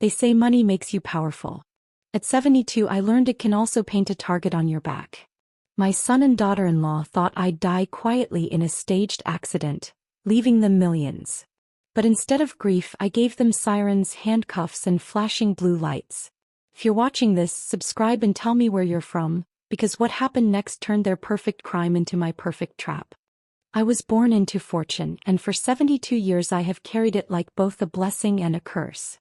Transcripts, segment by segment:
They say money makes you powerful. At 72, I learned it can also paint a target on your back. My son and daughter-in-law thought I'd die quietly in a staged accident, leaving them millions. But instead of grief, I gave them sirens, handcuffs, and flashing blue lights. If you're watching this, subscribe and tell me where you're from, because what happened next turned their perfect crime into my perfect trap. I was born into fortune, and for 72 years I have carried it like both a blessing and a curse.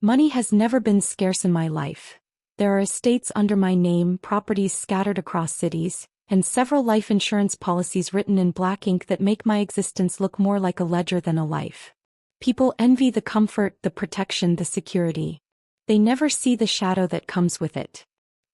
Money has never been scarce in my life. There are estates under my name, properties scattered across cities, and several life insurance policies written in black ink that make my existence look more like a ledger than a life. People envy the comfort, the protection, the security. They never see the shadow that comes with it.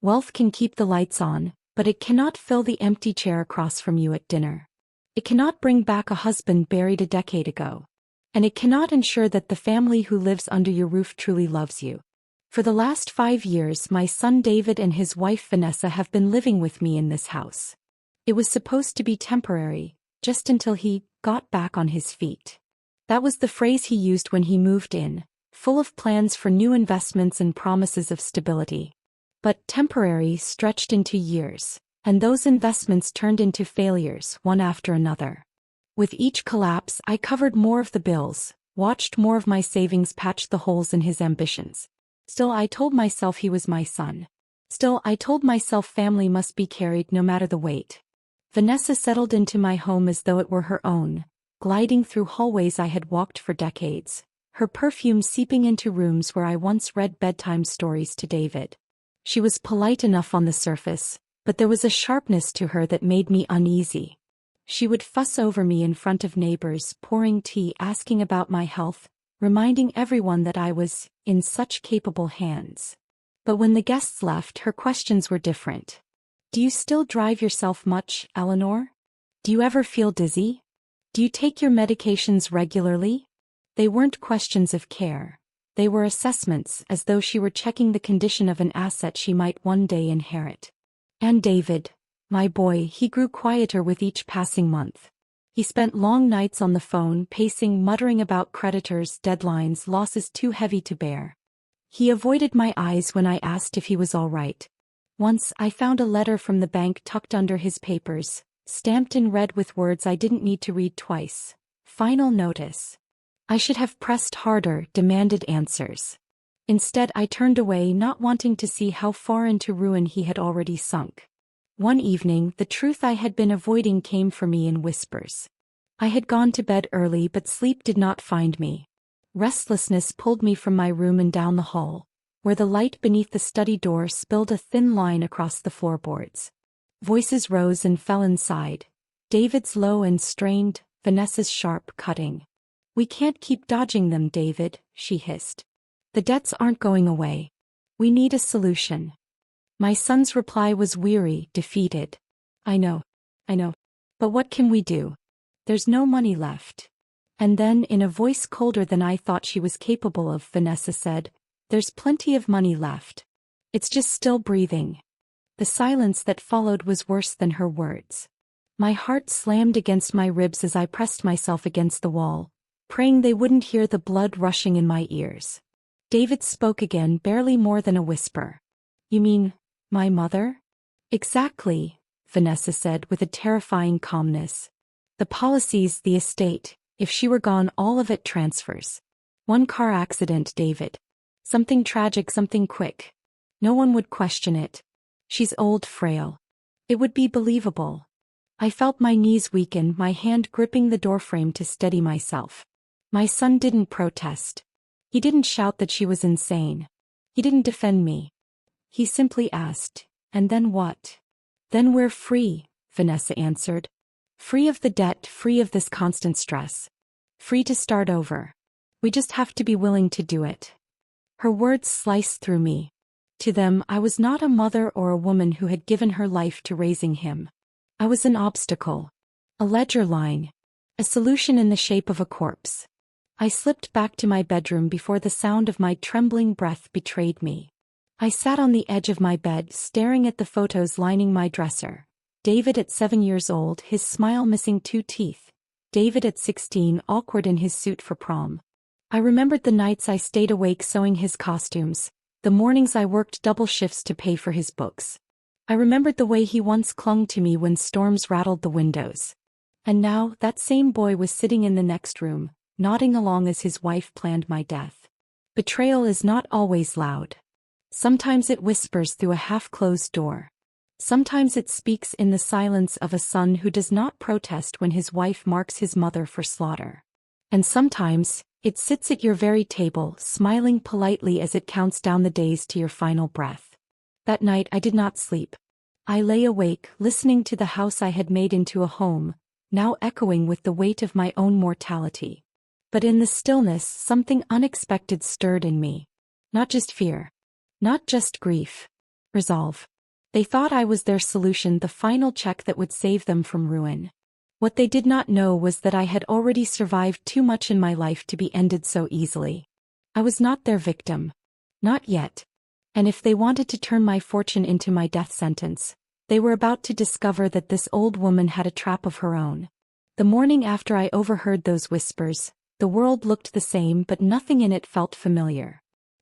Wealth can keep the lights on, but it cannot fill the empty chair across from you at dinner. It cannot bring back a husband buried a decade ago. And it cannot ensure that the family who lives under your roof truly loves you. For the last 5 years, my son David and his wife Vanessa have been living with me in this house. It was supposed to be temporary, just until he got back on his feet. That was the phrase he used when he moved in, full of plans for new investments and promises of stability. But temporary stretched into years, and those investments turned into failures, one after another. With each collapse, I covered more of the bills, watched more of my savings patch the holes in his ambitions. Still, I told myself he was my son. Still, I told myself family must be carried no matter the weight. Vanessa settled into my home as though it were her own, gliding through hallways I had walked for decades, her perfume seeping into rooms where I once read bedtime stories to David. She was polite enough on the surface, but there was a sharpness to her that made me uneasy. She would fuss over me in front of neighbors, pouring tea, asking about my health, reminding everyone that I was in such capable hands. But when the guests left, her questions were different. Do you still drive yourself much, Eleanor? Do you ever feel dizzy? Do you take your medications regularly? They weren't questions of care. They were assessments, as though she were checking the condition of an asset she might one day inherit. And David, my boy, he grew quieter with each passing month. He spent long nights on the phone, pacing, muttering about creditors, deadlines, losses too heavy to bear. He avoided my eyes when I asked if he was all right. Once, I found a letter from the bank tucked under his papers, stamped in red with words I didn't need to read twice. Final notice. I should have pressed harder, demanded answers. Instead, I turned away, not wanting to see how far into ruin he had already sunk. One evening, the truth I had been avoiding came for me in whispers. I had gone to bed early, but sleep did not find me. Restlessness pulled me from my room and down the hall, where the light beneath the study door spilled a thin line across the floorboards. Voices rose and fell inside, David's low and strained, Vanessa's sharp, cutting. "We can't keep dodging them, David," she hissed. "The debts aren't going away. We need a solution." My son's reply was weary, defeated. I know. But what can we do? There's no money left." And then, in a voice colder than I thought she was capable of, Vanessa said, "There's plenty of money left. It's just still breathing." The silence that followed was worse than her words. My heart slammed against my ribs as I pressed myself against the wall, praying they wouldn't hear the blood rushing in my ears. David spoke again, barely more than a whisper. "You mean my mother?" "Exactly," Vanessa said with a terrifying calmness. "The policies, the estate, if she were gone, all of it transfers. One car accident, David. Something tragic, something quick. No one would question it. She's old, frail. It would be believable." I felt my knees weaken, my hand gripping the doorframe to steady myself. My son didn't protest. He didn't shout that she was insane. He didn't defend me. He simply asked, "And then what?" "Then we're free," Vanessa answered. "Free of the debt, free of this constant stress. Free to start over. We just have to be willing to do it." Her words sliced through me. To them, I was not a mother or a woman who had given her life to raising him. I was an obstacle. A ledger line. A solution in the shape of a corpse. I slipped back to my bedroom before the sound of my trembling breath betrayed me. I sat on the edge of my bed, staring at the photos lining my dresser. David at 7 years old, his smile missing 2 teeth. David at 16, awkward in his suit for prom. I remembered the nights I stayed awake sewing his costumes, the mornings I worked double shifts to pay for his books. I remembered the way he once clung to me when storms rattled the windows. And now, that same boy was sitting in the next room, nodding along as his wife planned my death. Betrayal is not always loud. Sometimes it whispers through a half-closed door. Sometimes it speaks in the silence of a son who does not protest when his wife marks his mother for slaughter. And sometimes, it sits at your very table, smiling politely as it counts down the days to your final breath. That night I did not sleep. I lay awake, listening to the house I had made into a home, now echoing with the weight of my own mortality. But in the stillness, something unexpected stirred in me. Not just fear. Not just grief. Resolve. They thought I was their solution, the final check that would save them from ruin. What they did not know was that I had already survived too much in my life to be ended so easily. I was not their victim. Not yet. And if they wanted to turn my fortune into my death sentence, they were about to discover that this old woman had a trap of her own. The morning after I overheard those whispers, the world looked the same, but nothing in it felt familiar.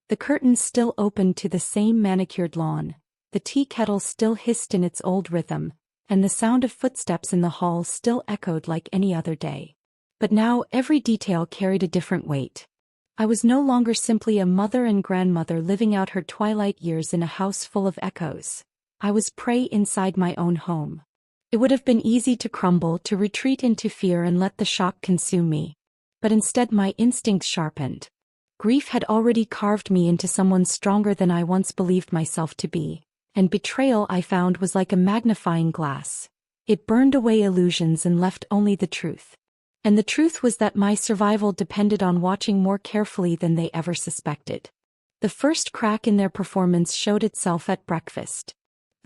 The curtains still opened to the same manicured lawn, the tea kettle still hissed in its old rhythm, and the sound of footsteps in the hall still echoed like any other day. But now every detail carried a different weight. I was no longer simply a mother and grandmother living out her twilight years in a house full of echoes. I was prey inside my own home. It would have been easy to crumble, to retreat into fear and let the shock consume me. But instead my instincts sharpened. Grief had already carved me into someone stronger than I once believed myself to be, and betrayal, I found, was like a magnifying glass. It burned away illusions and left only the truth. And the truth was that my survival depended on watching more carefully than they ever suspected. The first crack in their performance showed itself at breakfast.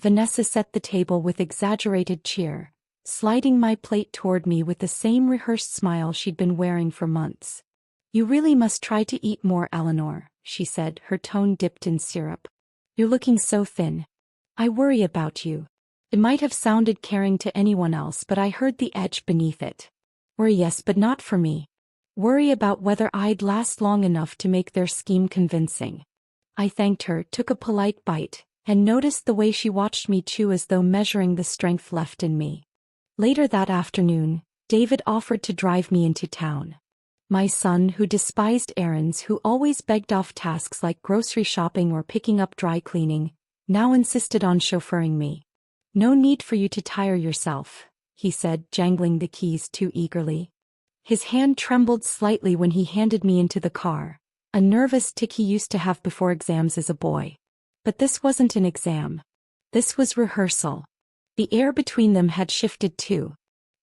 Vanessa set the table with exaggerated cheer, sliding my plate toward me with the same rehearsed smile she'd been wearing for months. "You really must try to eat more, Eleanor," she said, her tone dipped in syrup. "You're looking so thin. I worry about you." It might have sounded caring to anyone else, but I heard the edge beneath it. Worry, yes, but not for me. Worry about whether I'd last long enough to make their scheme convincing. I thanked her, took a polite bite, and noticed the way she watched me chew as though measuring the strength left in me. Later that afternoon, David offered to drive me into town. My son, who despised errands, who always begged off tasks like grocery shopping or picking up dry cleaning, now insisted on chauffeuring me. "No need for you to tire yourself," he said, jangling the keys too eagerly. His hand trembled slightly when he handed me into the car, a nervous tic he used to have before exams as a boy. But this wasn't an exam. This was rehearsal. The air between them had shifted too.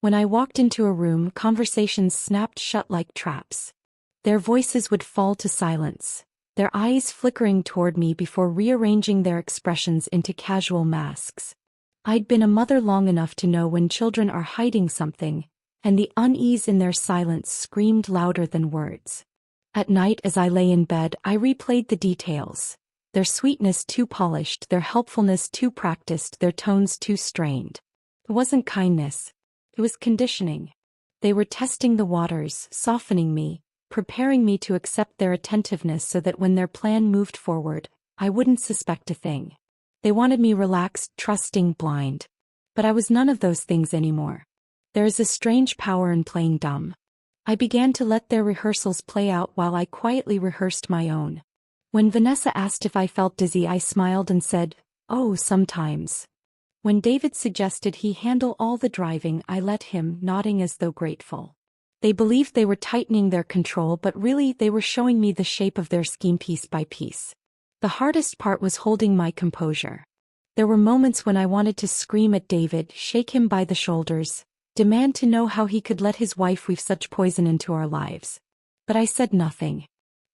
When I walked into a room, conversations snapped shut like traps. Their voices would fall to silence, their eyes flickering toward me before rearranging their expressions into casual masks. I'd been a mother long enough to know when children are hiding something, and the unease in their silence screamed louder than words. At night as I lay in bed, I replayed the details. Their sweetness too polished, their helpfulness too practiced, their tones too strained. It wasn't kindness. It was conditioning. They were testing the waters, softening me, preparing me to accept their attentiveness so that when their plan moved forward, I wouldn't suspect a thing. They wanted me relaxed, trusting, blind. But I was none of those things anymore. There is a strange power in playing dumb. I began to let their rehearsals play out while I quietly rehearsed my own. When Vanessa asked if I felt dizzy, I smiled and said, "Oh, sometimes." When David suggested he handle all the driving, I let him, nodding as though grateful. They believed they were tightening their control, but really they were showing me the shape of their scheme piece by piece. The hardest part was holding my composure. There were moments when I wanted to scream at David, shake him by the shoulders, demand to know how he could let his wife weave such poison into our lives. But I said nothing.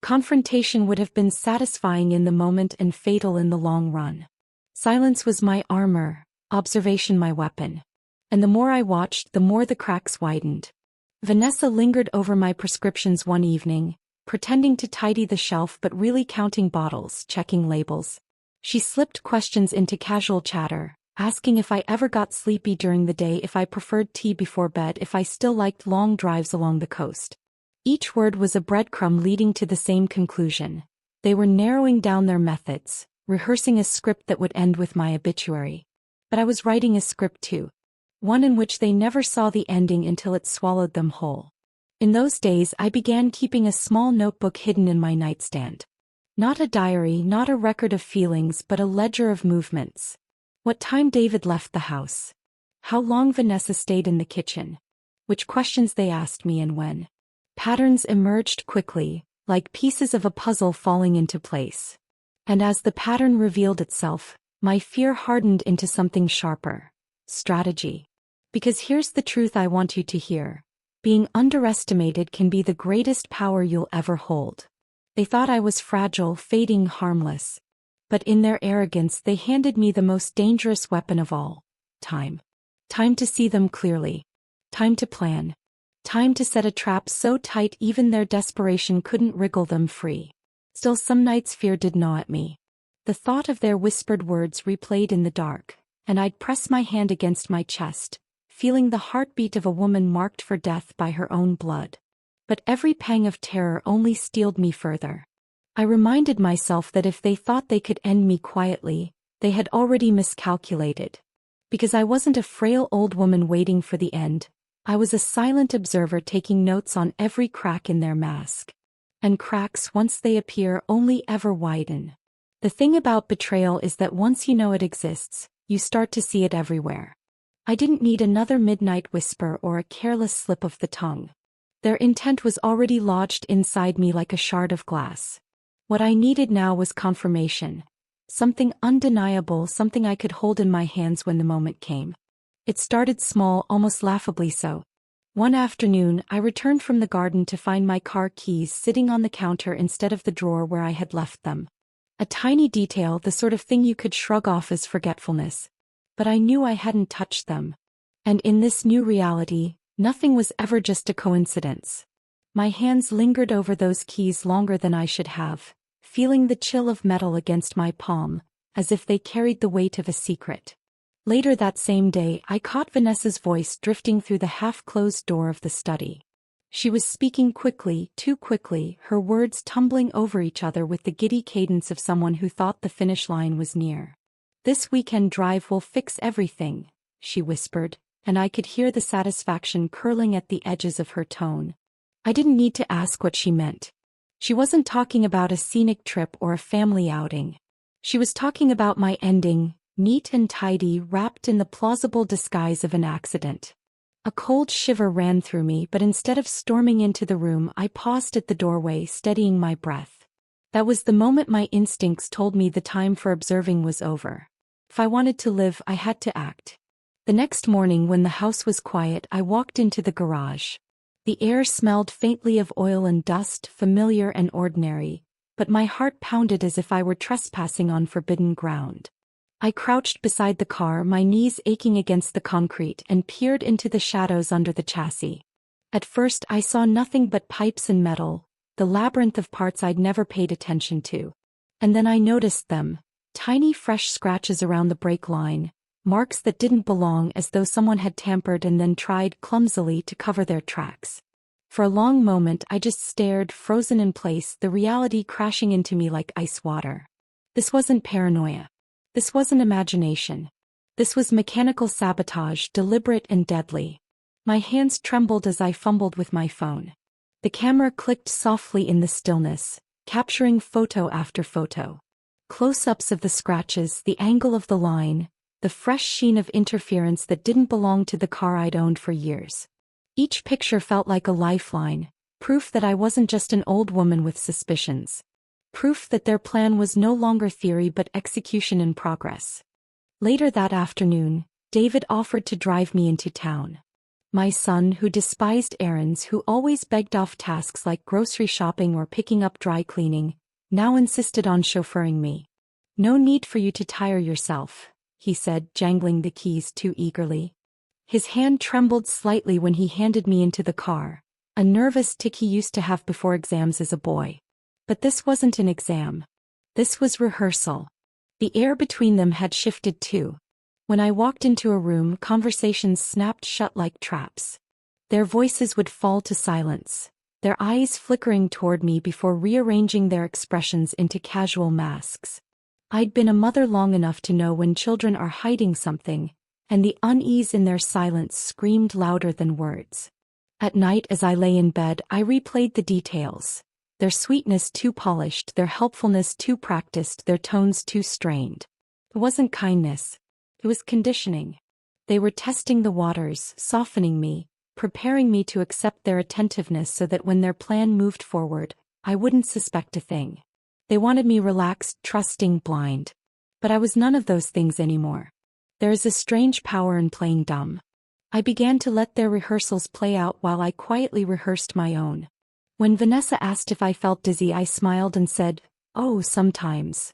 Confrontation would have been satisfying in the moment and fatal in the long run. Silence was my armor, observation my weapon. And the more I watched, the more the cracks widened. Vanessa lingered over my prescriptions one evening, pretending to tidy the shelf but really counting bottles, checking labels. She slipped questions into casual chatter, asking if I ever got sleepy during the day, if I preferred tea before bed, if I still liked long drives along the coast. Each word was a breadcrumb leading to the same conclusion. They were narrowing down their methods, rehearsing a script that would end with my obituary. But I was writing a script too. One in which they never saw the ending until it swallowed them whole. In those days I began keeping a small notebook hidden in my nightstand. Not a diary, not a record of feelings, but a ledger of movements. What time David left the house. How long Vanessa stayed in the kitchen. Which questions they asked me and when. Patterns emerged quickly, like pieces of a puzzle falling into place. And as the pattern revealed itself, my fear hardened into something sharper. Strategy. Because here's the truth I want you to hear. Being underestimated can be the greatest power you'll ever hold. They thought I was fragile, fading, harmless. But in their arrogance they handed me the most dangerous weapon of all. Time. Time to see them clearly. Time to plan. Time to set a trap so tight even their desperation couldn't wriggle them free. Still some nights fear did gnaw at me. The thought of their whispered words replayed in the dark, and I'd press my hand against my chest, feeling the heartbeat of a woman marked for death by her own blood. But every pang of terror only steeled me further. I reminded myself that if they thought they could end me quietly, they had already miscalculated. Because I wasn't a frail old woman waiting for the end. I was a silent observer taking notes on every crack in their mask. And cracks, once they appear, only ever widen. The thing about betrayal is that once you know it exists, you start to see it everywhere. I didn't need another midnight whisper or a careless slip of the tongue. Their intent was already lodged inside me like a shard of glass. What I needed now was confirmation. Something undeniable, something I could hold in my hands when the moment came. It started small, almost laughably so. One afternoon, I returned from the garden to find my car keys sitting on the counter instead of the drawer where I had left them. A tiny detail, the sort of thing you could shrug off as forgetfulness. But I knew I hadn't touched them. And in this new reality, nothing was ever just a coincidence. My hands lingered over those keys longer than I should have, feeling the chill of metal against my palm, as if they carried the weight of a secret. Later that same day, I caught Vanessa's voice drifting through the half-closed door of the study. She was speaking quickly, too quickly, her words tumbling over each other with the giddy cadence of someone who thought the finish line was near. "This weekend drive will fix everything," she whispered, and I could hear the satisfaction curling at the edges of her tone. I didn't need to ask what she meant. She wasn't talking about a scenic trip or a family outing. She was talking about my ending, neat and tidy, wrapped in the plausible disguise of an accident. A cold shiver ran through me, but instead of storming into the room, I paused at the doorway, steadying my breath. That was the moment my instincts told me the time for observing was over. If I wanted to live, I had to act. The next morning, when the house was quiet, I walked into the garage. The air smelled faintly of oil and dust, familiar and ordinary, but my heart pounded as if I were trespassing on forbidden ground. I crouched beside the car, my knees aching against the concrete, and peered into the shadows under the chassis. At first I saw nothing but pipes and metal, the labyrinth of parts I'd never paid attention to. And then I noticed them, tiny fresh scratches around the brake line, marks that didn't belong, as though someone had tampered and then tried clumsily to cover their tracks. For a long moment I just stared, frozen in place, the reality crashing into me like ice water. This wasn't paranoia. This wasn't imagination. This was mechanical sabotage, deliberate and deadly. My hands trembled as I fumbled with my phone. The camera clicked softly in the stillness, capturing photo after photo. Close-ups of the scratches, the angle of the line, the fresh sheen of interference that didn't belong to the car I'd owned for years. Each picture felt like a lifeline, proof that I wasn't just an old woman with suspicions. Proof that their plan was no longer theory but execution in progress. Later that afternoon, David offered to drive me into town. My son, who despised errands, who always begged off tasks like grocery shopping or picking up dry cleaning, now insisted on chauffeuring me. "No need for you to tire yourself," he said, jangling the keys too eagerly. His hand trembled slightly when he handed me into the car, a nervous tic he used to have before exams as a boy. But this wasn't an exam. This was rehearsal. The air between them had shifted too. When I walked into a room, conversations snapped shut like traps. Their voices would fall to silence. their eyes flickering toward me before rearranging their expressions into casual masks. I'd been a mother long enough to know when children are hiding something, and the unease in their silence screamed louder than words. At night as I lay in bed, I replayed the details. Their sweetness too polished, their helpfulness too practiced, their tones too strained. It wasn't kindness. It was conditioning. They were testing the waters, softening me, preparing me to accept their attentiveness so that when their plan moved forward, I wouldn't suspect a thing. They wanted me relaxed, trusting, blind. But I was none of those things anymore. There is a strange power in playing dumb. I began to let their rehearsals play out while I quietly rehearsed my own. When Vanessa asked if I felt dizzy, I smiled and said, "Oh, sometimes."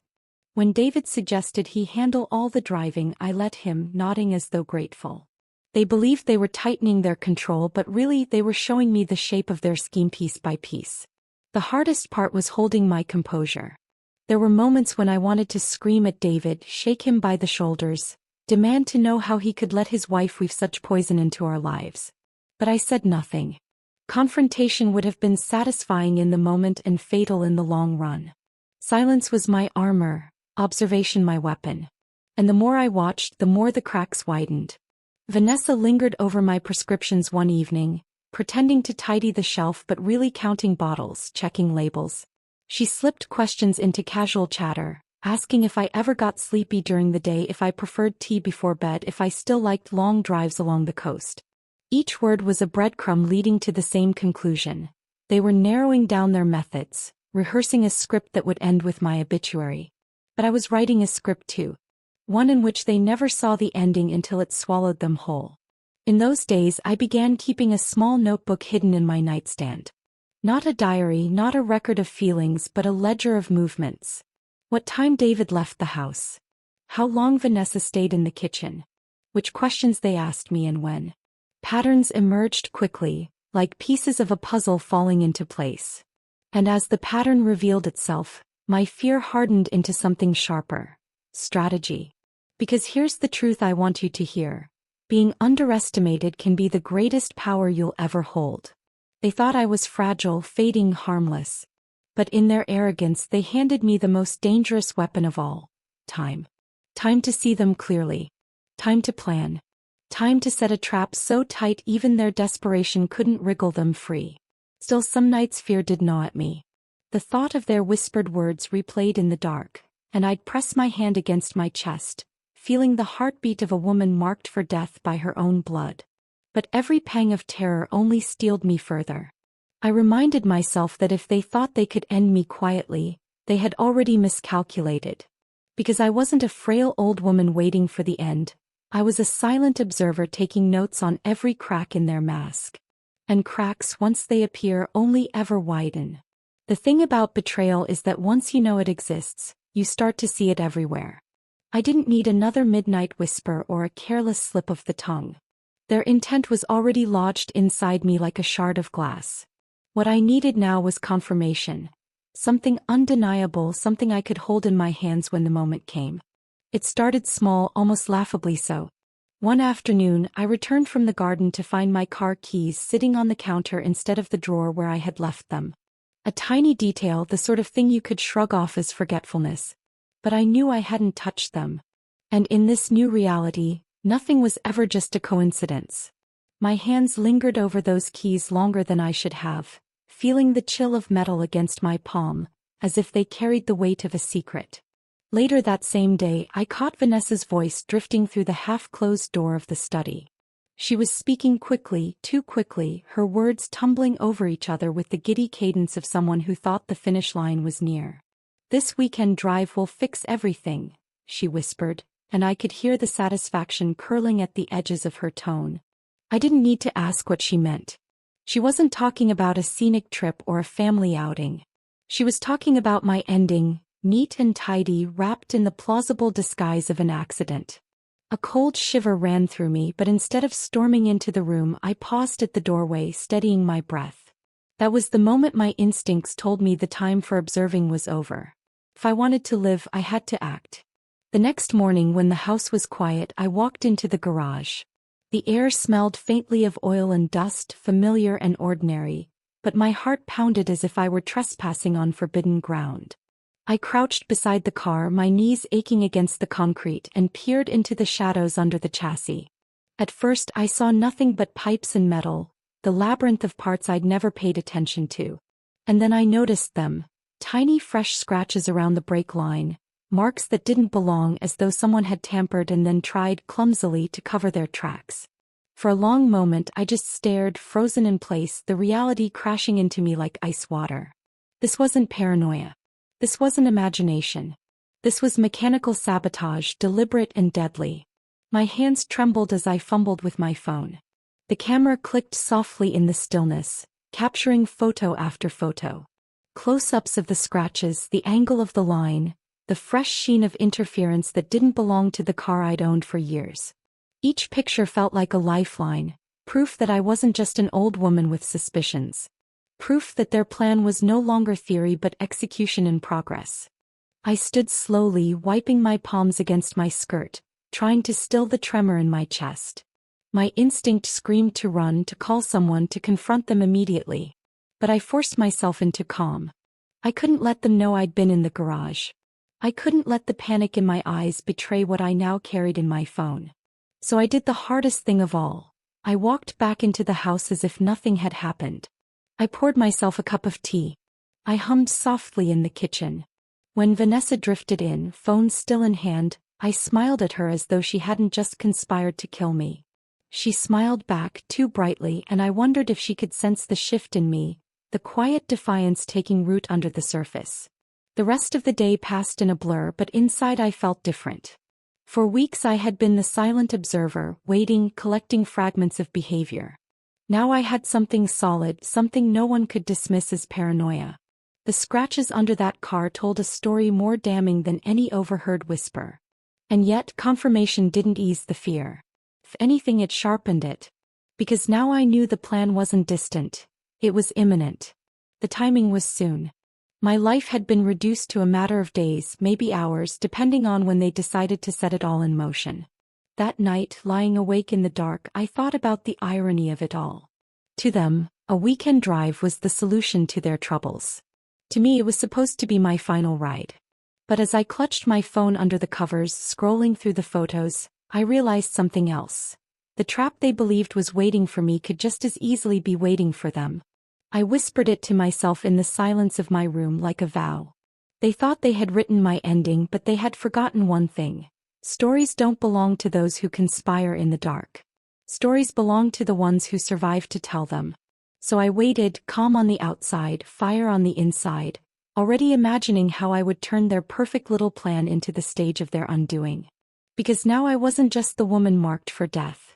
When David suggested he handle all the driving, I let him, nodding as though grateful. They believed they were tightening their control, but really they were showing me the shape of their scheme piece by piece. The hardest part was holding my composure. There were moments when I wanted to scream at David, shake him by the shoulders, demand to know how he could let his wife weave such poison into our lives. But I said nothing. Confrontation would have been satisfying in the moment and fatal in the long run. Silence was my armor, observation my weapon. And the more I watched, the more the cracks widened. Vanessa lingered over my prescriptions one evening, pretending to tidy the shelf but really counting bottles, checking labels. She slipped questions into casual chatter, asking if I ever got sleepy during the day, if I preferred tea before bed, if I still liked long drives along the coast. Each word was a breadcrumb leading to the same conclusion. They were narrowing down their methods, rehearsing a script that would end with my obituary. But I was writing a script too. One in which they never saw the ending until it swallowed them whole. In those days I began keeping a small notebook hidden in my nightstand. Not a diary, not a record of feelings, but a ledger of movements. What time David left the house. How long Vanessa stayed in the kitchen. Which questions they asked me and when. Patterns emerged quickly, like pieces of a puzzle falling into place. And as the pattern revealed itself, my fear hardened into something sharper. Strategy. Because here's the truth I want you to hear. Being underestimated can be the greatest power you'll ever hold. They thought I was fragile, fading, harmless. But in their arrogance they handed me the most dangerous weapon of all. Time. Time to see them clearly. Time to plan. Time to set a trap so tight even their desperation couldn't wriggle them free. Still some nights fear did gnaw at me. The thought of their whispered words replayed in the dark, and I'd press my hand against my chest, feeling the heartbeat of a woman marked for death by her own blood. But every pang of terror only steeled me further. I reminded myself that if they thought they could end me quietly, they had already miscalculated. Because I wasn't a frail old woman waiting for the end, I was a silent observer taking notes on every crack in their mask. And cracks, once they appear, only ever widen. The thing about betrayal is that once you know it exists, you start to see it everywhere. I didn't need another midnight whisper or a careless slip of the tongue. Their intent was already lodged inside me like a shard of glass. What I needed now was confirmation. Something undeniable, something I could hold in my hands when the moment came. It started small, almost laughably so. One afternoon, I returned from the garden to find my car keys sitting on the counter instead of the drawer where I had left them. A tiny detail, the sort of thing you could shrug off as forgetfulness. But I knew I hadn't touched them. And in this new reality, nothing was ever just a coincidence. My hands lingered over those keys longer than I should have, feeling the chill of metal against my palm, as if they carried the weight of a secret. Later that same day, I caught Vanessa's voice drifting through the half-closed door of the study. She was speaking quickly, too quickly, her words tumbling over each other with the giddy cadence of someone who thought the finish line was near. "This weekend drive will fix everything," she whispered, and I could hear the satisfaction curling at the edges of her tone. I didn't need to ask what she meant. She wasn't talking about a scenic trip or a family outing. She was talking about my ending, neat and tidy, wrapped in the plausible disguise of an accident. A cold shiver ran through me, but instead of storming into the room, I paused at the doorway, steadying my breath. That was the moment my instincts told me the time for observing was over. If I wanted to live, I had to act. The next morning, when the house was quiet, I walked into the garage. The air smelled faintly of oil and dust, familiar and ordinary, but my heart pounded as if I were trespassing on forbidden ground. I crouched beside the car, my knees aching against the concrete, and peered into the shadows under the chassis. At first I saw nothing but pipes and metal, the labyrinth of parts I'd never paid attention to. And then I noticed them, tiny fresh scratches around the brake line, marks that didn't belong, as though someone had tampered and then tried clumsily to cover their tracks. For a long moment I just stared, frozen in place, the reality crashing into me like ice water. This wasn't paranoia. This wasn't imagination. This was mechanical sabotage, deliberate and deadly. My hands trembled as I fumbled with my phone. The camera clicked softly in the stillness, capturing photo after photo. Close-ups of the scratches, the angle of the line, the fresh sheen of interference that didn't belong to the car I'd owned for years. Each picture felt like a lifeline, proof that I wasn't just an old woman with suspicions. Proof that their plan was no longer theory but execution in progress. I stood slowly, wiping my palms against my skirt, trying to still the tremor in my chest. My instinct screamed to run, to call someone, to confront them immediately. But I forced myself into calm. I couldn't let them know I'd been in the garage. I couldn't let the panic in my eyes betray what I now carried in my phone. So I did the hardest thing of all. I walked back into the house as if nothing had happened. I poured myself a cup of tea. I hummed softly in the kitchen. When Vanessa drifted in, phone still in hand, I smiled at her as though she hadn't just conspired to kill me. She smiled back, too brightly, and I wondered if she could sense the shift in me, the quiet defiance taking root under the surface. The rest of the day passed in a blur, but inside I felt different. For weeks I had been the silent observer, waiting, collecting fragments of behavior. Now I had something solid, something no one could dismiss as paranoia. The scratches under that car told a story more damning than any overheard whisper. And yet confirmation didn't ease the fear. If anything, it sharpened it. Because now I knew the plan wasn't distant. It was imminent. The timing was soon. My life had been reduced to a matter of days, maybe hours, depending on when they decided to set it all in motion. That night, lying awake in the dark, I thought about the irony of it all. To them, a weekend drive was the solution to their troubles. To me, it was supposed to be my final ride. But as I clutched my phone under the covers, scrolling through the photos, I realized something else. The trap they believed was waiting for me could just as easily be waiting for them. I whispered it to myself in the silence of my room like a vow. They thought they had written my ending, but they had forgotten one thing. Stories don't belong to those who conspire in the dark. Stories belong to the ones who survive to tell them. So I waited, calm on the outside, fire on the inside, already imagining how I would turn their perfect little plan into the stage of their undoing. Because now I wasn't just the woman marked for death.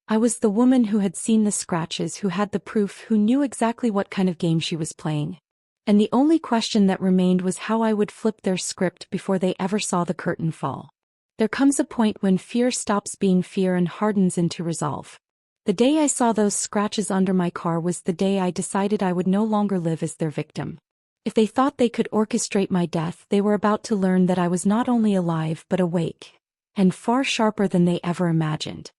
I was the woman who had seen the scratches, who had the proof, who knew exactly what kind of game she was playing. And the only question that remained was how I would flip their script before they ever saw the curtain fall. There comes a point when fear stops being fear and hardens into resolve. The day I saw those scratches under my car was the day I decided I would no longer live as their victim. If they thought they could orchestrate my death, they were about to learn that I was not only alive but awake, and far sharper than they ever imagined.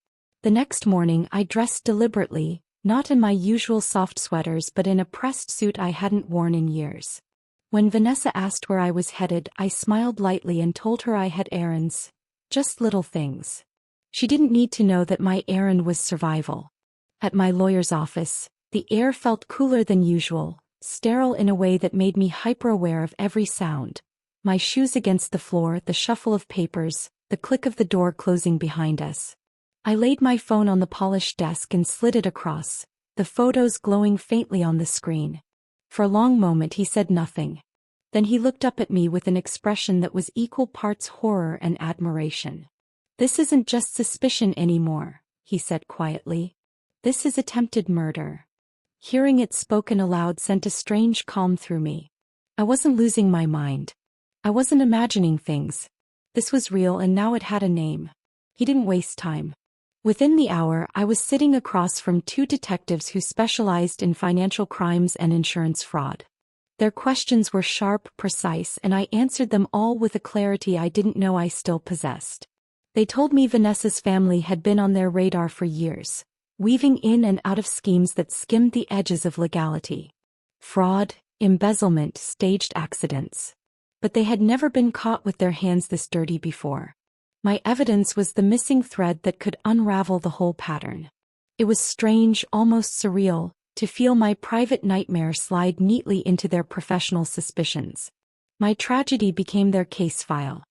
The next morning I dressed deliberately, not in my usual soft sweaters but in a pressed suit I hadn't worn in years. When Vanessa asked where I was headed, I smiled lightly and told her I had errands. Just little things. She didn't need to know that my errand was survival. At my lawyer's office, the air felt cooler than usual, sterile in a way that made me hyper-aware of every sound. My shoes against the floor, the shuffle of papers, the click of the door closing behind us. I laid my phone on the polished desk and slid it across, the photos glowing faintly on the screen. For a long moment he said nothing. Then he looked up at me with an expression that was equal parts horror and admiration. "This isn't just suspicion anymore," he said quietly. "This is attempted murder." Hearing it spoken aloud sent a strange calm through me. I wasn't losing my mind. I wasn't imagining things. This was real, and now it had a name. He didn't waste time. Within the hour, I was sitting across from two detectives who specialized in financial crimes and insurance fraud. Their questions were sharp, precise, and I answered them all with a clarity I didn't know I still possessed. They told me Vanessa's family had been on their radar for years, weaving in and out of schemes that skimmed the edges of legality. fraud, embezzlement, staged accidents. But they had never been caught with their hands this dirty before. My evidence was the missing thread that could unravel the whole pattern. It was strange, almost surreal, to feel my private nightmare slide neatly into their professional suspicions. My tragedy became their case file.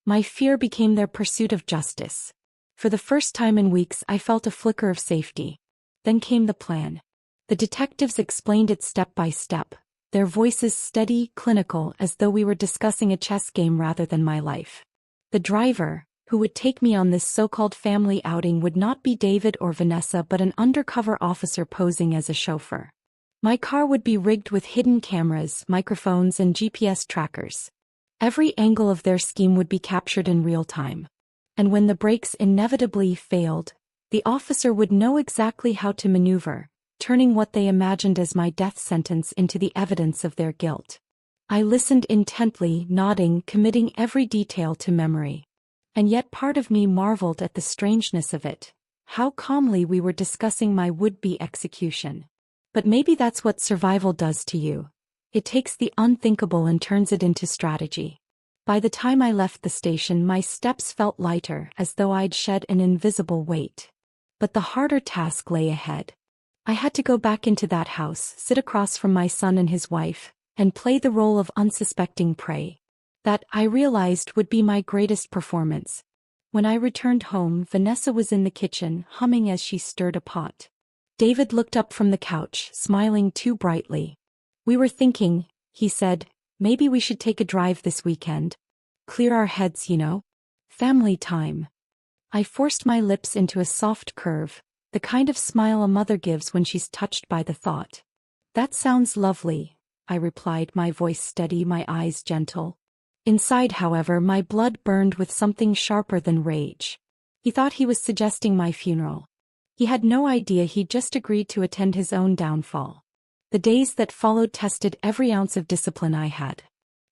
My fear became their pursuit of justice. For the first time in weeks, I felt a flicker of safety. Then came the plan. The detectives explained it step by step, their voices steady, clinical, as though we were discussing a chess game rather than my life. The driver, who would take me on this so-called family outing, would not be David or Vanessa but an undercover officer posing as a chauffeur. My car would be rigged with hidden cameras, microphones, and GPS trackers. Every angle of their scheme would be captured in real time. And when the brakes inevitably failed, the officer would know exactly how to maneuver, turning what they imagined as my death sentence into the evidence of their guilt. I listened intently, nodding, committing every detail to memory. And yet part of me marveled at the strangeness of it, how calmly we were discussing my would-be execution. But maybe that's what survival does to you. It takes the unthinkable and turns it into strategy. By the time I left the station, my steps felt lighter, as though I'd shed an invisible weight. But the harder task lay ahead. I had to go back into that house, sit across from my son and his wife, and play the role of unsuspecting prey. That, I realized, would be my greatest performance. When I returned home, Vanessa was in the kitchen, humming as she stirred a pot. David looked up from the couch, smiling too brightly. "We were thinking," he said, "maybe we should take a drive this weekend. Clear our heads, you know. Family time." I forced my lips into a soft curve, the kind of smile a mother gives when she's touched by the thought. "That sounds lovely," I replied, my voice steady, my eyes gentle. Inside, however, my blood burned with something sharper than rage. He thought he was suggesting my funeral. He had no idea he'd just agreed to attend his own downfall. The days that followed tested every ounce of discipline I had.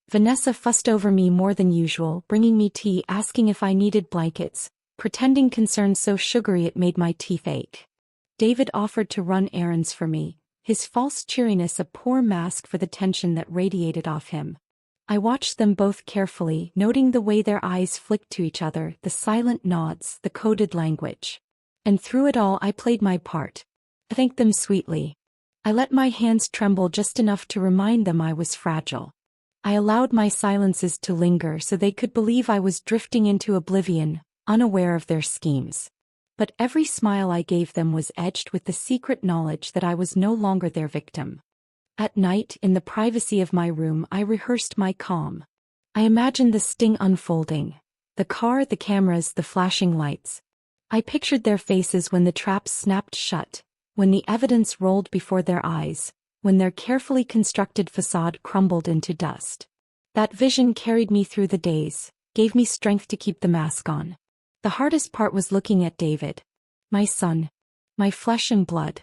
Vanessa fussed over me more than usual, bringing me tea, asking if I needed blankets, pretending concern so sugary it made my teeth ache. David offered to run errands for me, his false cheeriness a poor mask for the tension that radiated off him. I watched them both carefully, noting the way their eyes flicked to each other, the silent nods, the coded language. And through it all I played my part. I thanked them sweetly. I let my hands tremble just enough to remind them I was fragile. I allowed my silences to linger so they could believe I was drifting into oblivion, unaware of their schemes. But every smile I gave them was edged with the secret knowledge that I was no longer their victim. At night, in the privacy of my room, I rehearsed my calm. I imagined the sting unfolding. The car, the cameras, the flashing lights. I pictured their faces when the traps snapped shut, when the evidence rolled before their eyes, when their carefully constructed facade crumbled into dust. That vision carried me through the days, gave me strength to keep the mask on. The hardest part was looking at David. My son. My flesh and blood.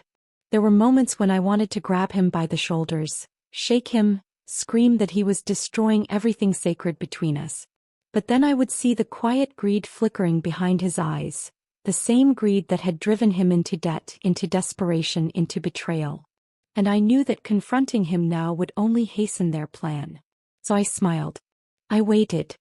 There were moments when I wanted to grab him by the shoulders, shake him, scream that he was destroying everything sacred between us. But then I would see the quiet greed flickering behind his eyes, the same greed that had driven him into debt, into desperation, into betrayal. And I knew that confronting him now would only hasten their plan. So I smiled. I waited.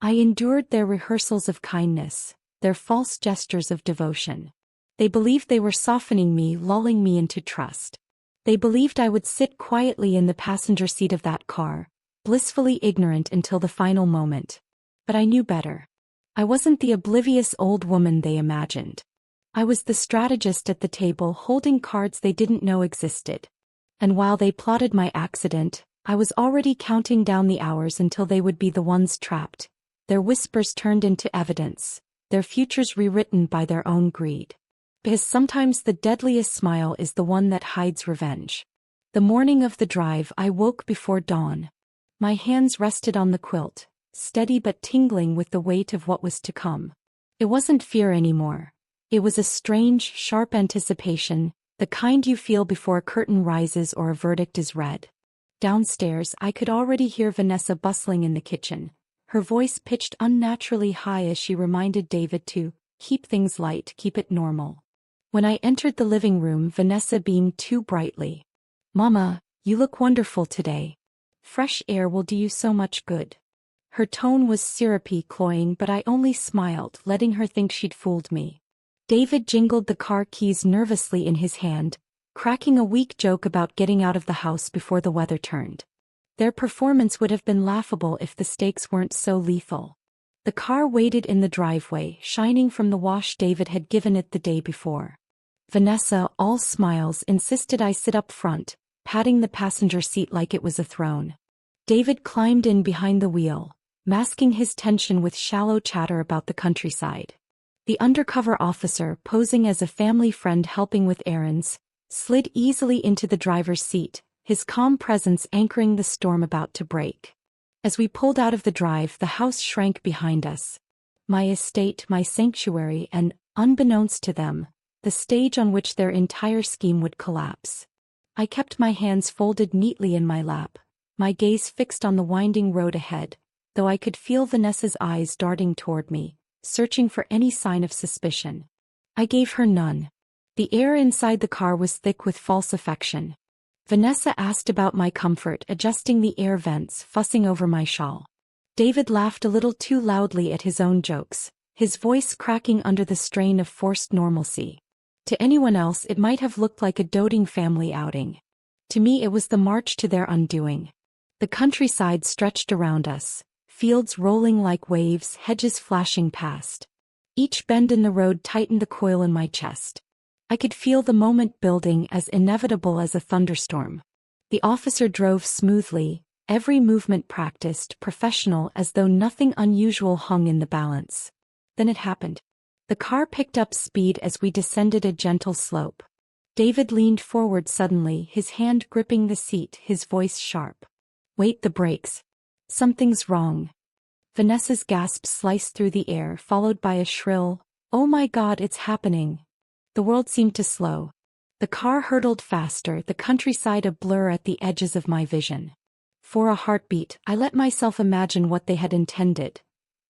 I endured their rehearsals of kindness, their false gestures of devotion. They believed they were softening me, lulling me into trust. They believed I would sit quietly in the passenger seat of that car, blissfully ignorant until the final moment. But I knew better. I wasn't the oblivious old woman they imagined. I was the strategist at the table, holding cards they didn't know existed. And while they plotted my accident, I was already counting down the hours until they would be the ones trapped, their whispers turned into evidence, their futures rewritten by their own greed. Because sometimes the deadliest smile is the one that hides revenge. The morning of the drive, I woke before dawn. My hands rested on the quilt, steady but tingling with the weight of what was to come. It wasn't fear anymore. It was a strange, sharp anticipation, the kind you feel before a curtain rises or a verdict is read. Downstairs, I could already hear Vanessa bustling in the kitchen, her voice pitched unnaturally high as she reminded David to keep things light, keep it normal. When I entered the living room, Vanessa beamed too brightly. "Mama, You look wonderful today. Fresh air will do you so much good. Her tone was syrupy, cloying, but I only smiled, letting her think she'd fooled me. David jingled the car keys nervously in his hand, cracking a weak joke about getting out of the house before the weather turned. Their performance would have been laughable if the stakes weren't so lethal. The car waited in the driveway, shining from the wash David had given it the day before. Vanessa, all smiles, insisted I sit up front, patting the passenger seat like it was a throne. David climbed in behind the wheel, masking his tension with shallow chatter about the countryside. The undercover officer, posing as a family friend helping with errands, slid easily into the driver's seat, his calm presence anchoring the storm about to break. As we pulled out of the drive, the house shrank behind us. My estate, my sanctuary, and, unbeknownst to them, the stage on which their entire scheme would collapse. I kept my hands folded neatly in my lap, my gaze fixed on the winding road ahead, though I could feel Vanessa's eyes darting toward me, searching for any sign of suspicion. I gave her none. The air inside the car was thick with false affection. Vanessa asked about my comfort, adjusting the air vents, fussing over my shawl. David laughed a little too loudly at his own jokes, his voice cracking under the strain of forced normalcy. To anyone else it might have looked like a doting family outing. To me it was the march to their undoing. The countryside stretched around us, fields rolling like waves, hedges flashing past. Each bend in the road tightened the coil in my chest. I could feel the moment building, as inevitable as a thunderstorm. The officer drove smoothly, every movement practiced, professional, as though nothing unusual hung in the balance. Then it happened. The car picked up speed as we descended a gentle slope. David leaned forward suddenly, his hand gripping the seat, his voice sharp. "Wait, the brakes. Something's wrong." Vanessa's gasp sliced through the air, followed by a shrill, "Oh my God, it's happening." The world seemed to slow. The car hurtled faster, the countryside a blur at the edges of my vision. For a heartbeat, I let myself imagine what they had intended.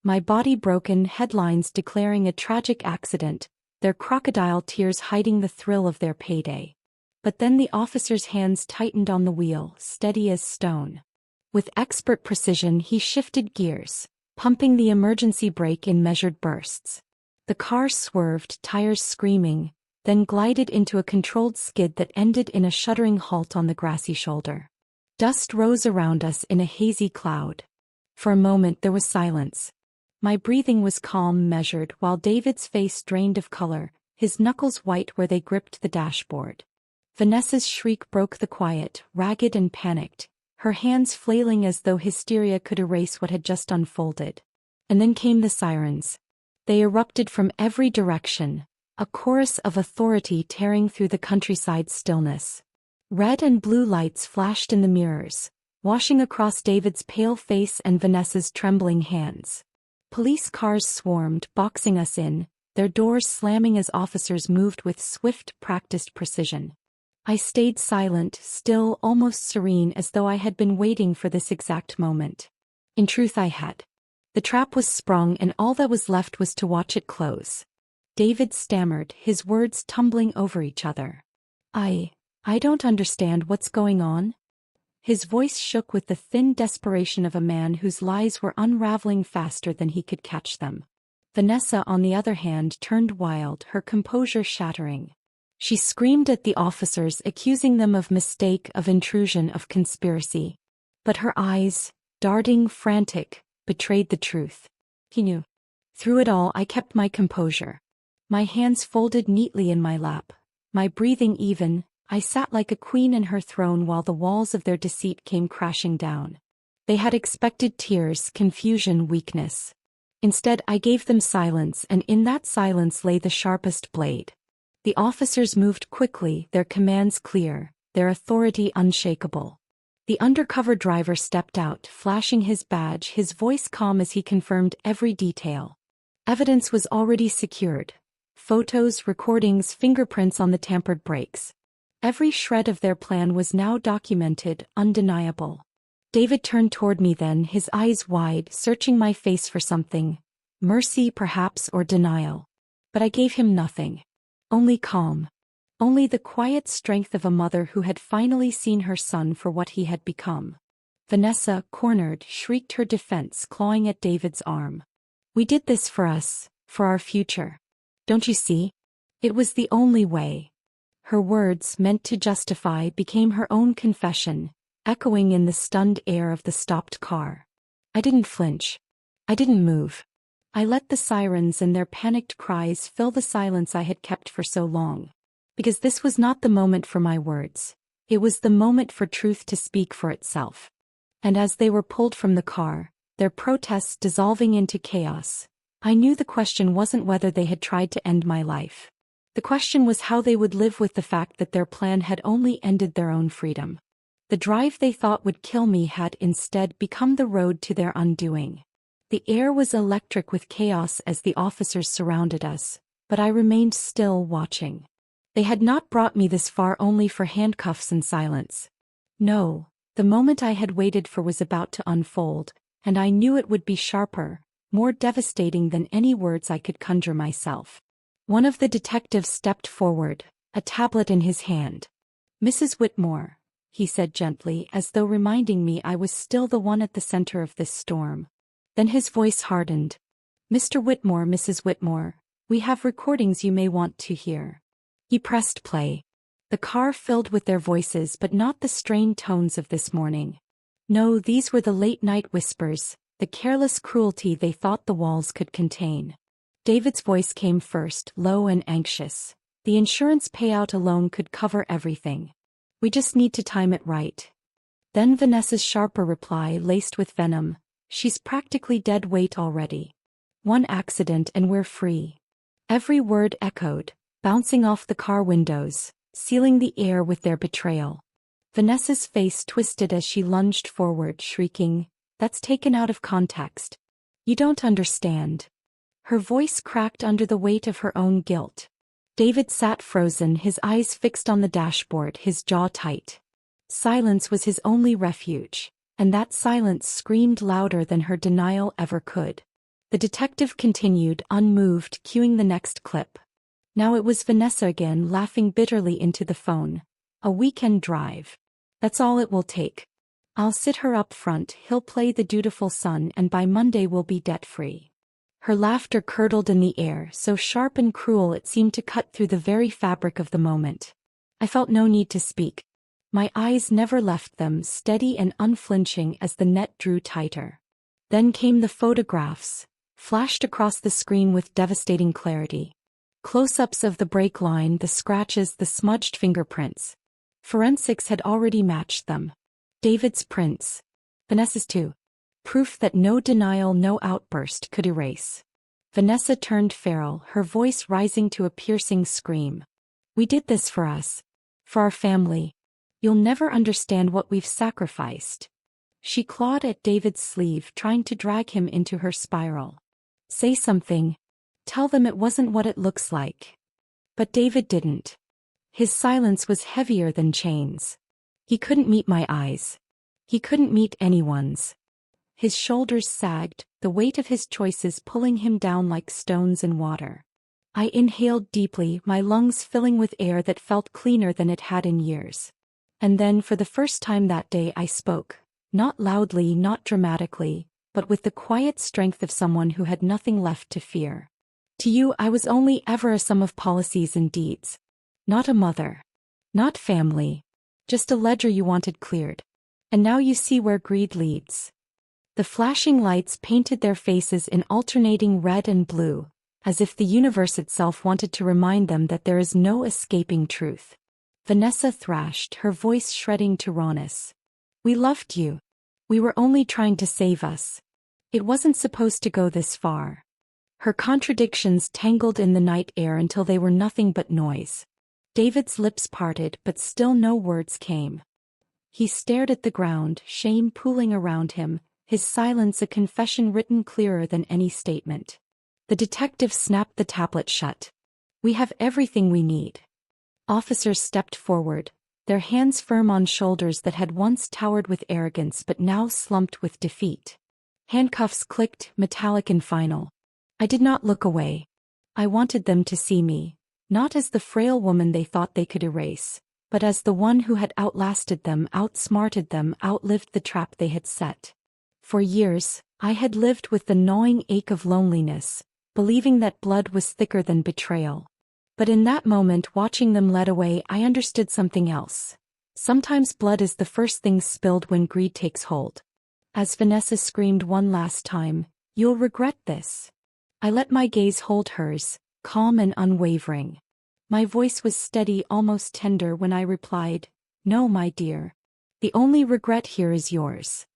My body broken, headlines declaring a tragic accident, their crocodile tears hiding the thrill of their payday. But then the officer's hands tightened on the wheel, steady as stone. With expert precision he shifted gears, pumping the emergency brake in measured bursts. The car swerved, tires screaming, then glided into a controlled skid that ended in a shuddering halt on the grassy shoulder. Dust rose around us in a hazy cloud. For a moment there was silence. My breathing was calm, measured, while David's face drained of color, his knuckles white where they gripped the dashboard. Vanessa's shriek broke the quiet, ragged and panicked, her hands flailing as though hysteria could erase what had just unfolded. And then came the sirens. They erupted from every direction, a chorus of authority tearing through the countryside's stillness. Red and blue lights flashed in the mirrors, washing across David's pale face and Vanessa's trembling hands. Police cars swarmed, boxing us in, their doors slamming as officers moved with swift, practiced precision. I stayed silent, still, almost serene, as though I had been waiting for this exact moment. In truth I had. The trap was sprung and all that was left was to watch it close. David stammered, his words tumbling over each other. I don't understand what's going on." His voice shook with the thin desperation of a man whose lies were unraveling faster than he could catch them. Vanessa, on the other hand, turned wild, her composure shattering. She screamed at the officers, accusing them of mistake, of intrusion, of conspiracy. But her eyes, darting, frantic, betrayed the truth. He knew. Through it all I kept my composure. My hands folded neatly in my lap, my breathing even. I sat like a queen in her throne while the walls of their deceit came crashing down. They had expected tears, confusion, weakness. Instead I gave them silence, and in that silence lay the sharpest blade. The officers moved quickly, their commands clear, their authority unshakable. The undercover driver stepped out, flashing his badge, his voice calm as he confirmed every detail. Evidence was already secured. Photos, recordings, fingerprints on the tampered brakes. Every shred of their plan was now documented, undeniable. David turned toward me then, his eyes wide, searching my face for something. Mercy, perhaps, or denial. But I gave him nothing. Only calm. only the quiet strength of a mother who had finally seen her son for what he had become. Vanessa, cornered, shrieked her defense, clawing at David's arm. "We did this for us, for our future. Don't you see? It was the only way." Her words, meant to justify, became her own confession, echoing in the stunned air of the stopped car. I didn't flinch. I didn't move. I let the sirens and their panicked cries fill the silence I had kept for so long. Because this was not the moment for my words. It was the moment for truth to speak for itself. And as they were pulled from the car, their protests dissolving into chaos, I knew the question wasn't whether they had tried to end my life. The question was how they would live with the fact that their plan had only ended their own freedom. The drive they thought would kill me had instead become the road to their undoing. The air was electric with chaos as the officers surrounded us, but I remained still, watching. They had not brought me this far only for handcuffs and silence. No, the moment I had waited for was about to unfold, and I knew it would be sharper, more devastating than any words I could conjure myself. One of the detectives stepped forward, a tablet in his hand. "Mrs. Whitmore," he said gently, as though reminding me I was still the one at the center of this storm. Then his voice hardened. "Mr. Whitmore, Mrs. Whitmore, we have recordings you may want to hear." He pressed play. The car filled with their voices, but not the strained tones of this morning. No, these were the late-night whispers, the careless cruelty they thought the walls could contain. David's voice came first, low and anxious. "The insurance payout alone could cover everything. We just need to time it right." Then Vanessa's sharper reply, laced with venom. "She's practically dead weight already. One accident and we're free." Every word echoed, bouncing off the car windows, sealing the air with their betrayal. Vanessa's face twisted as she lunged forward, shrieking, "That's taken out of context. You don't understand." Her voice cracked under the weight of her own guilt. David sat frozen, his eyes fixed on the dashboard, his jaw tight. Silence was his only refuge, and that silence screamed louder than her denial ever could. The detective continued, unmoved, cueing the next clip. Now it was Vanessa again, laughing bitterly into the phone. "A weekend drive. That's all it will take. I'll sit her up front, he'll play the dutiful son, and by Monday we'll be debt-free." Her laughter curdled in the air, so sharp and cruel it seemed to cut through the very fabric of the moment. I felt no need to speak. My eyes never left them, steady and unflinching as the net drew tighter. Then came the photographs, flashed across the screen with devastating clarity. Close-ups of the brake line, the scratches, the smudged fingerprints. Forensics had already matched them. David's prints. Vanessa's too. Proof that no denial, no outburst could erase. Vanessa turned feral, her voice rising to a piercing scream. "We did this for us. For our family. You'll never understand what we've sacrificed." She clawed at David's sleeve, trying to drag him into her spiral. "Say something. Tell them it wasn't what it looks like." But David didn't. His silence was heavier than chains. He couldn't meet my eyes. He couldn't meet anyone's. His shoulders sagged, the weight of his choices pulling him down like stones in water. I inhaled deeply, my lungs filling with air that felt cleaner than it had in years. And then, for the first time that day, I spoke. Not loudly, not dramatically, but with the quiet strength of someone who had nothing left to fear. "To you, I was only ever a sum of policies and deeds. Not a mother. Not family. Just a ledger you wanted cleared. And now you see where greed leads." The flashing lights painted their faces in alternating red and blue, as if the universe itself wanted to remind them that there is no escaping truth. Vanessa thrashed, her voice shredding to rawness. "We loved you. We were only trying to save us. It wasn't supposed to go this far." Her contradictions tangled in the night air until they were nothing but noise. David's lips parted, but still no words came. He stared at the ground, shame pooling around him, his silence a confession written clearer than any statement. The detective snapped the tablet shut. "We have everything we need." Officers stepped forward, their hands firm on shoulders that had once towered with arrogance but now slumped with defeat. Handcuffs clicked, metallic and final. I did not look away. I wanted them to see me, Not as the frail woman they thought they could erase, but as the one who had outlasted them, outsmarted them, outlived the trap they had set. For years, I had lived with the gnawing ache of loneliness, believing that blood was thicker than betrayal. But in that moment, watching them led away, I understood something else. Sometimes blood is the first thing spilled when greed takes hold. As Vanessa screamed one last time, "You'll regret this." I let my gaze hold hers, calm and unwavering. My voice was steady, almost tender when I replied, "No, my dear. The only regret here is yours."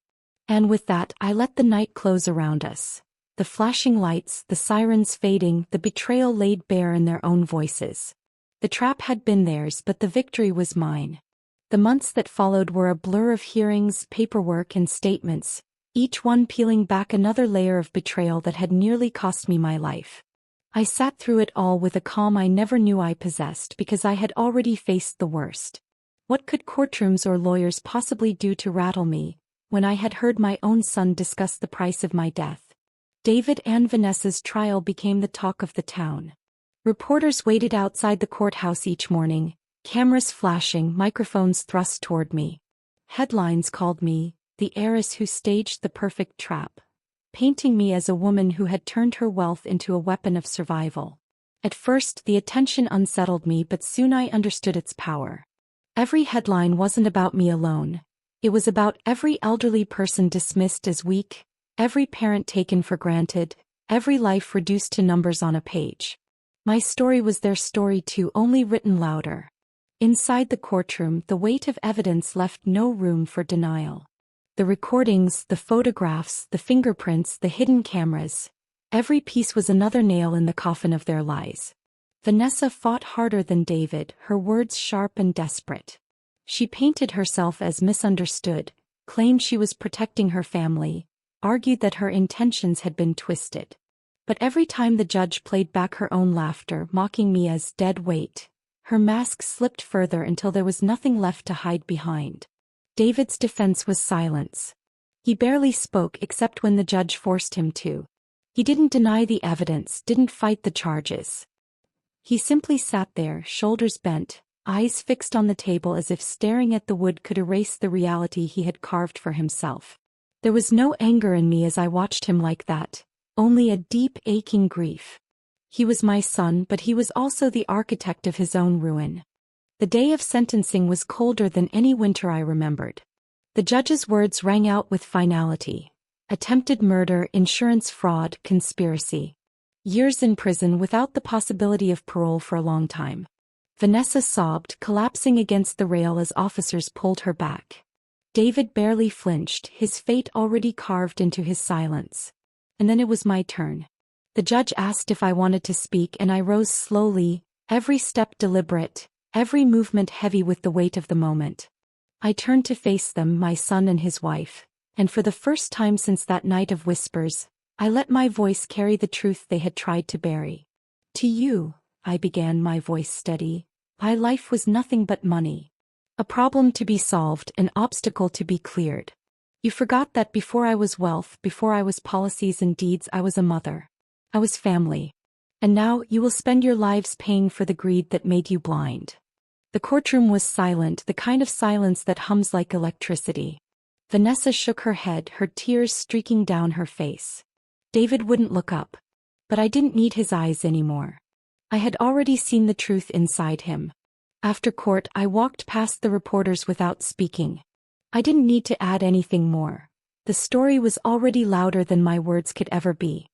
And with that, I let the night close around us. The flashing lights, the sirens fading, the betrayal laid bare in their own voices. The trap had been theirs, but the victory was mine. The months that followed were a blur of hearings, paperwork, and statements, each one peeling back another layer of betrayal that had nearly cost me my life. I sat through it all with a calm I never knew I possessed because I had already faced the worst. What could courtrooms or lawyers possibly do to rattle me, when I had heard my own son discuss the price of my death? David and Vanessa's trial became the talk of the town. Reporters waited outside the courthouse each morning, cameras flashing, microphones thrust toward me. Headlines called me, "the heiress who staged the perfect trap," painting me as a woman who had turned her wealth into a weapon of survival. At first, the attention unsettled me, but soon I understood its power. Every headline wasn't about me alone. It was about every elderly person dismissed as weak, every parent taken for granted, every life reduced to numbers on a page. My story was their story too, only written louder. Inside the courtroom, the weight of evidence left no room for denial. The recordings, the photographs, the fingerprints, the hidden cameras, every piece was another nail in the coffin of their lies. Vanessa fought harder than David, her words sharp and desperate. She painted herself as misunderstood, claimed she was protecting her family, argued that her intentions had been twisted. But every time the judge played back her own laughter, mocking me as dead weight, her mask slipped further until there was nothing left to hide behind. David's defense was silence. He barely spoke except when the judge forced him to. He didn't deny the evidence, didn't fight the charges. He simply sat there, shoulders bent, eyes fixed on the table as if staring at the wood could erase the reality he had carved for himself. There was no anger in me as I watched him like that, only a deep, aching grief. He was my son, but he was also the architect of his own ruin. The day of sentencing was colder than any winter I remembered. The judge's words rang out with finality. Attempted murder, insurance fraud, conspiracy. Years in prison without the possibility of parole for a long time. Vanessa sobbed, collapsing against the rail as officers pulled her back. David barely flinched, his fate already carved into his silence. And then it was my turn. The judge asked if I wanted to speak, and I rose slowly, every step deliberate, every movement heavy with the weight of the moment. I turned to face them, my son and his wife, and for the first time since that night of whispers, I let my voice carry the truth they had tried to bury. "To you," I began, my voice steady, "my life was nothing but money. A problem to be solved, an obstacle to be cleared. You forgot that before I was wealth, before I was policies and deeds, I was a mother. I was family. And now you will spend your lives paying for the greed that made you blind." The courtroom was silent, the kind of silence that hums like electricity. Vanessa shook her head, her tears streaking down her face. David wouldn't look up. But I didn't need his eyes anymore. I had already seen the truth inside him. After court, I walked past the reporters without speaking. I didn't need to add anything more. The story was already louder than my words could ever be.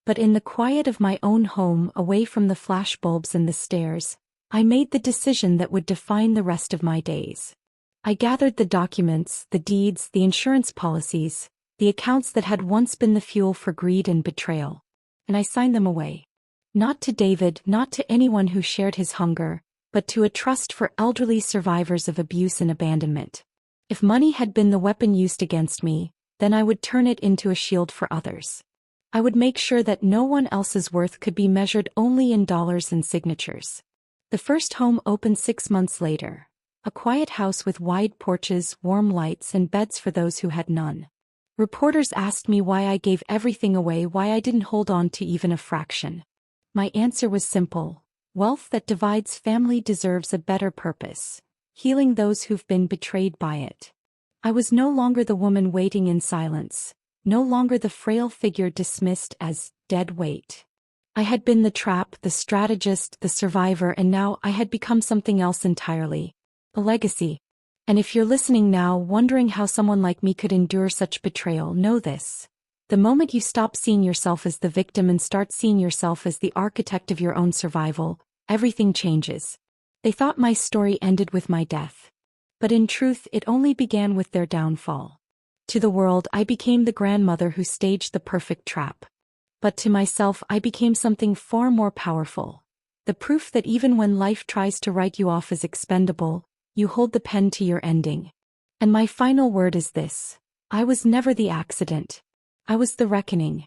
But in the quiet of my own home, away from the flashbulbs and the stairs, I made the decision that would define the rest of my days. I gathered the documents, the deeds, the insurance policies, the accounts that had once been the fuel for greed and betrayal. And I signed them away. Not to David, not to anyone who shared his hunger, but to a trust for elderly survivors of abuse and abandonment. If money had been the weapon used against me, then I would turn it into a shield for others. I would make sure that no one else's worth could be measured only in dollars and signatures. The first home opened 6 months later. A quiet house with wide porches, warm lights, and beds for those who had none. Reporters asked me why I gave everything away, why I didn't hold on to even a fraction. My answer was simple: Wealth that divides family deserves a better purpose, healing those who've been betrayed by it. I was no longer the woman waiting in silence, no longer the frail figure dismissed as dead weight. I had been the trap, the strategist, the survivor, and now I had become something else entirely. A legacy. And if you're listening now wondering how someone like me could endure such betrayal, know this. The moment you stop seeing yourself as the victim and start seeing yourself as the architect of your own survival, everything changes. They thought my story ended with my death. But in truth, it only began with their downfall. To the world, I became the grandmother who staged the perfect trap. But to myself, I became something far more powerful. The proof that even when life tries to write you off as expendable, you hold the pen to your ending. And my final word is this: I was never the accident. I was the reckoning.